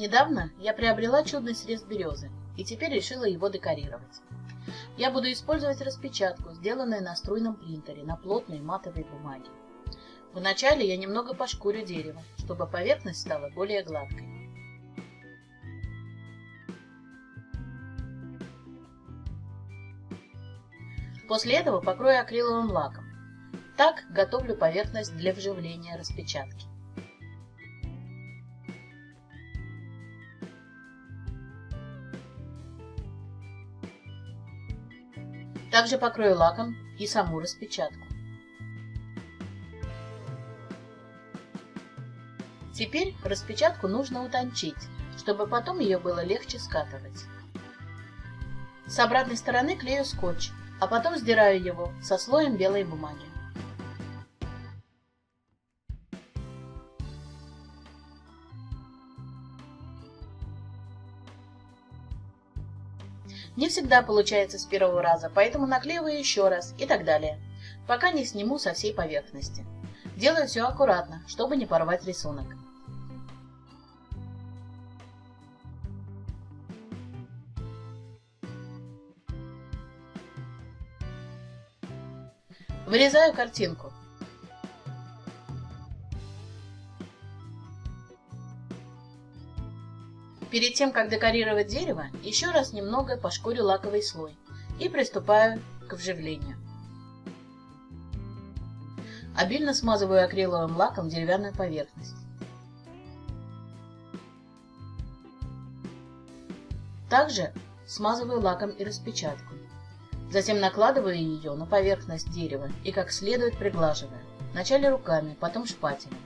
Недавно я приобрела чудный срез березы и теперь решила его декорировать. Я буду использовать распечатку, сделанную на струйном принтере на плотной матовой бумаге. Вначале я немного пошкурю дерево, чтобы поверхность стала более гладкой. После этого покрою акриловым лаком. Так готовлю поверхность для вживления распечатки. Также покрою лаком и саму распечатку. Теперь распечатку нужно утончить, чтобы потом ее было легче скатывать. С обратной стороны клею скотч, а потом сдираю его со слоем белой бумаги. Не всегда получается с первого раза, поэтому наклеиваю еще раз и так далее, пока не сниму со всей поверхности. Делаю все аккуратно, чтобы не порвать рисунок. Вырезаю картинку. Перед тем, как декорировать дерево, еще раз немного пошкурю лаковый слой и приступаю к вживлению. Обильно смазываю акриловым лаком деревянную поверхность. Также смазываю лаком и распечатку. Затем накладываю ее на поверхность дерева и как следует приглаживаю. Вначале руками, потом шпателем.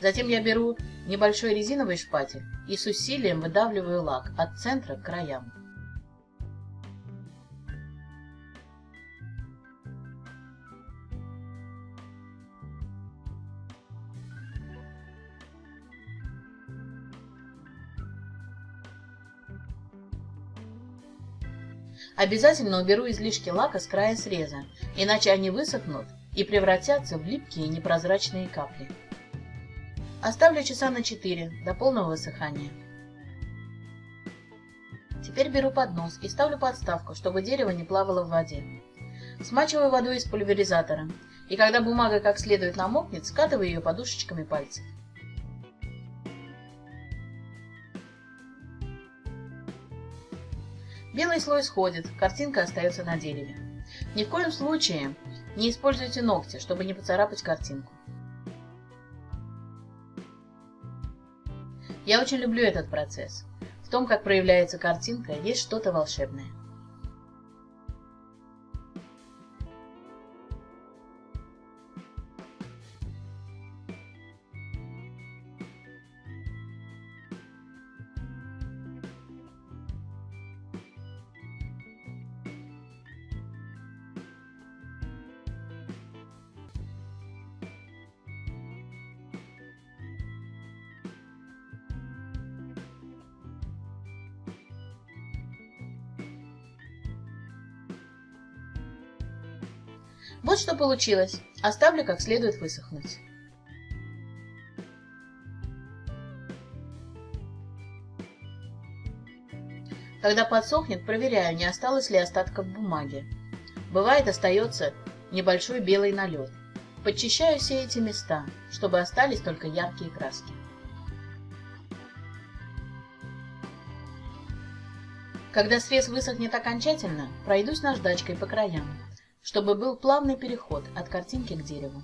Затем я беру небольшой резиновый шпатель и с усилием выдавливаю лак от центра к краям. Обязательно уберу излишки лака с края среза, иначе они высохнут и превратятся в липкие непрозрачные капли. Оставлю часа на 4 до полного высыхания. Теперь беру поднос и ставлю подставку, чтобы дерево не плавало в воде. Смачиваю водой из пульверизатора, и когда бумага как следует намокнет, скатываю ее подушечками пальцев. Белый слой сходит, картинка остается на дереве. Ни в коем случае не используйте ногти, чтобы не поцарапать картинку. Я очень люблю этот процесс. В том, как проявляется картинка, есть что-то волшебное. Вот что получилось. Оставлю как следует высохнуть. Когда подсохнет, проверяю, не осталось ли остатков бумаги. Бывает, остается небольшой белый налет. Подчищаю все эти места, чтобы остались только яркие краски. Когда срез высохнет окончательно, пройдусь наждачкой по краям, чтобы был плавный переход от картинки к дереву.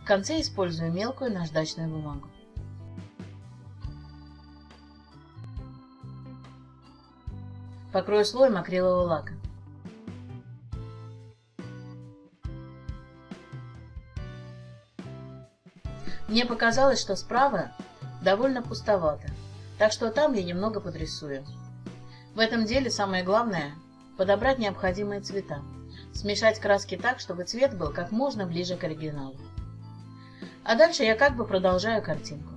В конце использую мелкую наждачную бумагу. Покрою слоем акрилового лака. Мне показалось, что справа довольно пустовато, так что там я немного подрисую. В этом деле самое главное – подобрать необходимые цвета. Смешать краски так, чтобы цвет был как можно ближе к оригиналу. А дальше я как бы продолжаю картинку.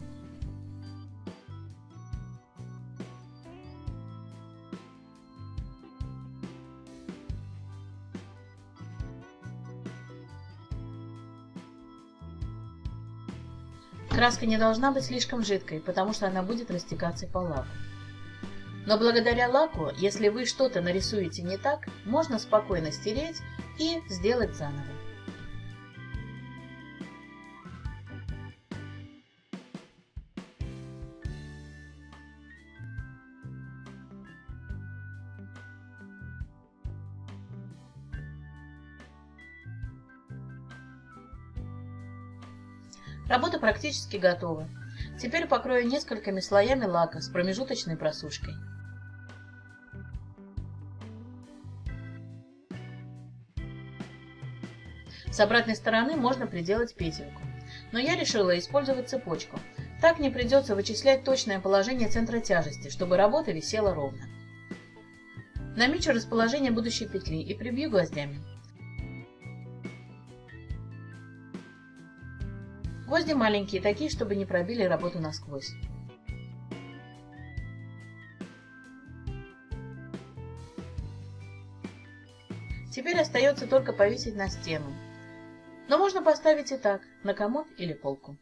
Краска не должна быть слишком жидкой, потому что она будет растекаться по лаку. Но благодаря лаку, если вы что-то нарисуете не так, можно спокойно стереть и сделать заново. Работа практически готова. Теперь покрою несколькими слоями лака с промежуточной просушкой. С обратной стороны можно приделать петельку, но я решила использовать цепочку. Так не придется вычислять точное положение центра тяжести, чтобы работа висела ровно. Намечу расположение будущей петли и прибью гвоздями. Гвозди маленькие, такие, чтобы не пробили работу насквозь. Теперь остается только повесить на стену. Но можно поставить и так, на комод или полку.